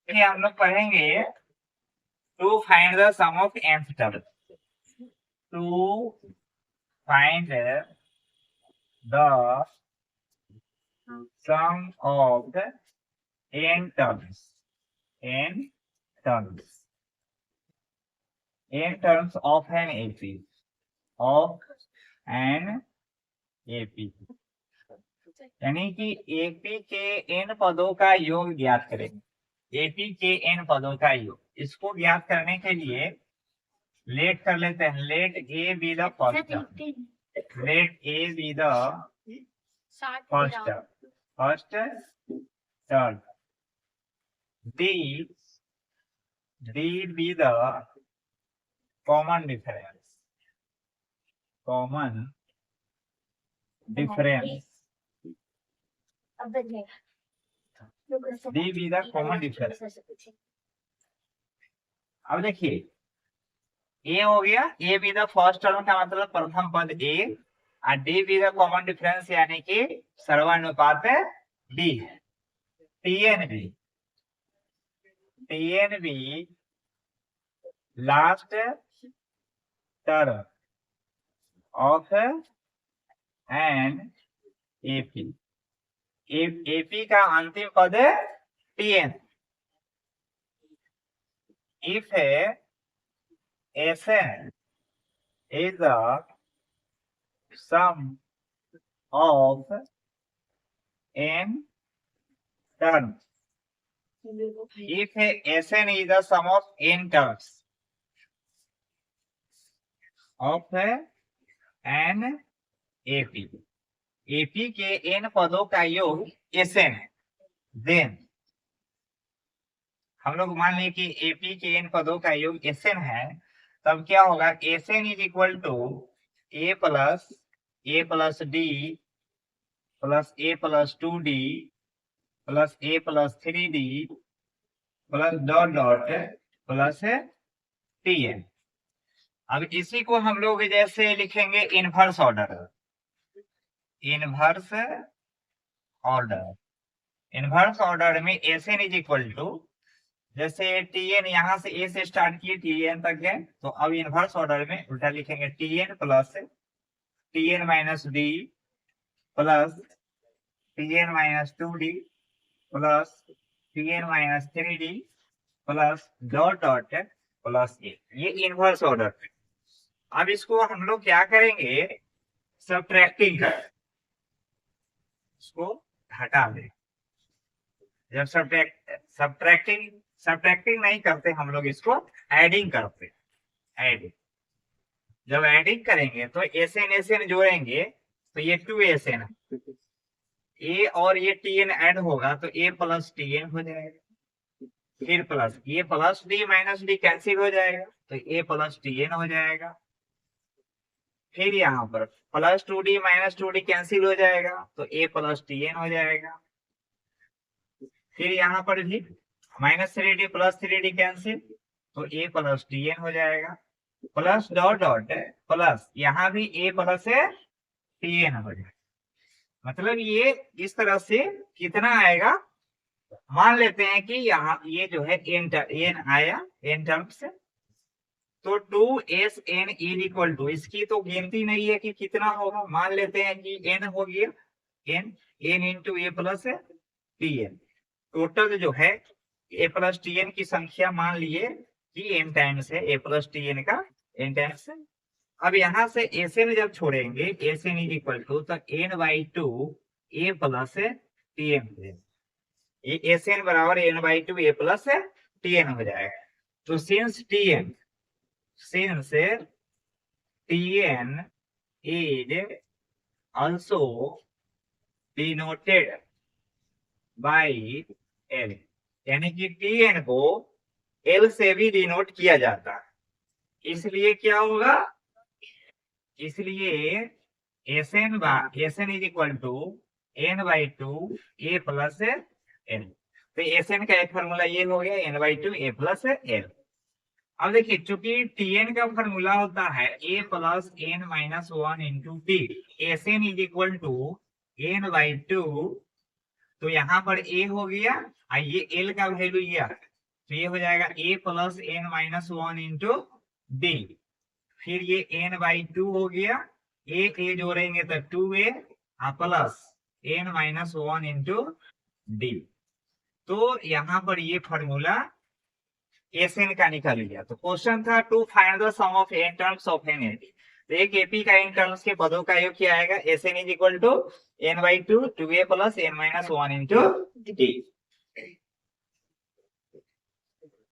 देखिए हम लोग पढ़ेंगे to find the sum of nth term. To find the sum of n terms. n terms of an AP यानी कि AP के n पदों का योग ज्ञात करेंगे। एपी के n पदों का योग, इसको ज्ञात करने के लिए लेट कर लेते हैं। Let a be the first term. Let a be the first term. D be the common difference. D be the common difference. अब देखिए ए हो गया, a be the first term का मतलब प्रथम पद ए, और d be the common difference यानी कि सर्वानुपात डी है। Tn be last term of an AP. AP का अंतिम पद है tn. If Sn is the sum of n terms. If Sn is the sum of n terms of an AP, AP के n पदों का योग Sn है, then हम लोग मान लें कि AP के n पदों का योग Sn है, तब क्या होगा? Sn is equal to a plus d plus a plus 2d plus a plus 3d plus dot dot plus tn। अब इसी को हम लोग जैसे लिखेंगे इनवर्स ऑर्डर। इनवर्स ऑर्डर में Sn इज इक्वल टू, जैसे Tn यहाँ से A से स्टार्ट किए Tn तक है, तो अब इनवर्स ऑर्डर में उल्टा लिखेंगे Tn plus Tn minus D plus Tn minus 2d plus Tn minus 3d plus dot dot plus A. ये इनवर्स ऑर्डर। अब इसको हम लोग क्या करेंगे? सब्ट्रैक्टिंग कर, इसको हटा दें। जब सब्ट्रैक्टिंग नहीं करते हम लोग, इसको एडिंग करते। एडिंग, जब एडिंग करेंगे तो Sn जोड़ेंगे तो ये 2Sn, ए और ये Tn ऐड होगा तो a प्लस Tn हो जाएगा। फिर प्लस ये plus D minus D cancel हो जाएगा तो a प्लस Tn हो जाएगा। फिर यहाँ पर plus 2d minus 2d cancel हो जाएगा तो a प्लस Tn हो जाएगा। फिर यहाँ पर भी minus 3d plus 3d cancel तो a प्लस Tn हो जाएगा। प्लस डॉट डॉट प्लस यहाँ भी a प्लस Tn हो जाएगा। मतलब ये इस तरह से कितना आएगा? मान लेते हैं कि यहाँ ये जो है n आया n टर्म्स, तो 2Sn इज इक्वल टू, इसकी तो गिनती नहीं है कि कितना होगा, मान लेते हैं कि n हो गया, n into a plus Tn। Total जो है a प्लस Tn की संख्या मान लिए कि n टाइम्स है a प्लस Tn का n टाइम्स है। अब यहाँ से Sn जब छोड़ेंगे Sn इज इक्वल टू, तो n/2 a प्लस Tn, ये Sn बराबर n/2 a प्लस Tn हो जाएगा। तो since Tn is also denoted by L, यानी कि Tn को L से भी डिनोट किया जाता है। इसलिए क्या होगा? इसलिए Sn is equal to n/2 a plus n। तो Sn का एक फॉर्मूला ये हो गया n/2 a प्लस n। अब देखिए चूंकि Tn का फॉर्मूला होता है a plus n minus 1 into t, Sn is equal to n/2, तो यहाँ पर a हो गया और ये L का वैल्यू ये तो ये हो जाएगा a plus n minus one into D. फिर ये n बाई टू हो गया, ए जोड़ेंगे तो 2a plus n minus one into D. तो यहाँ पर ये फॉर्मूला एसएन का निकल गया। तो क्वेश्चन था to find the sum of n terms of an AP. तो एक एपी का n टर्म्स के पदों का योग क्या आएगा, sn is equal to n by two a plus n minus one into D.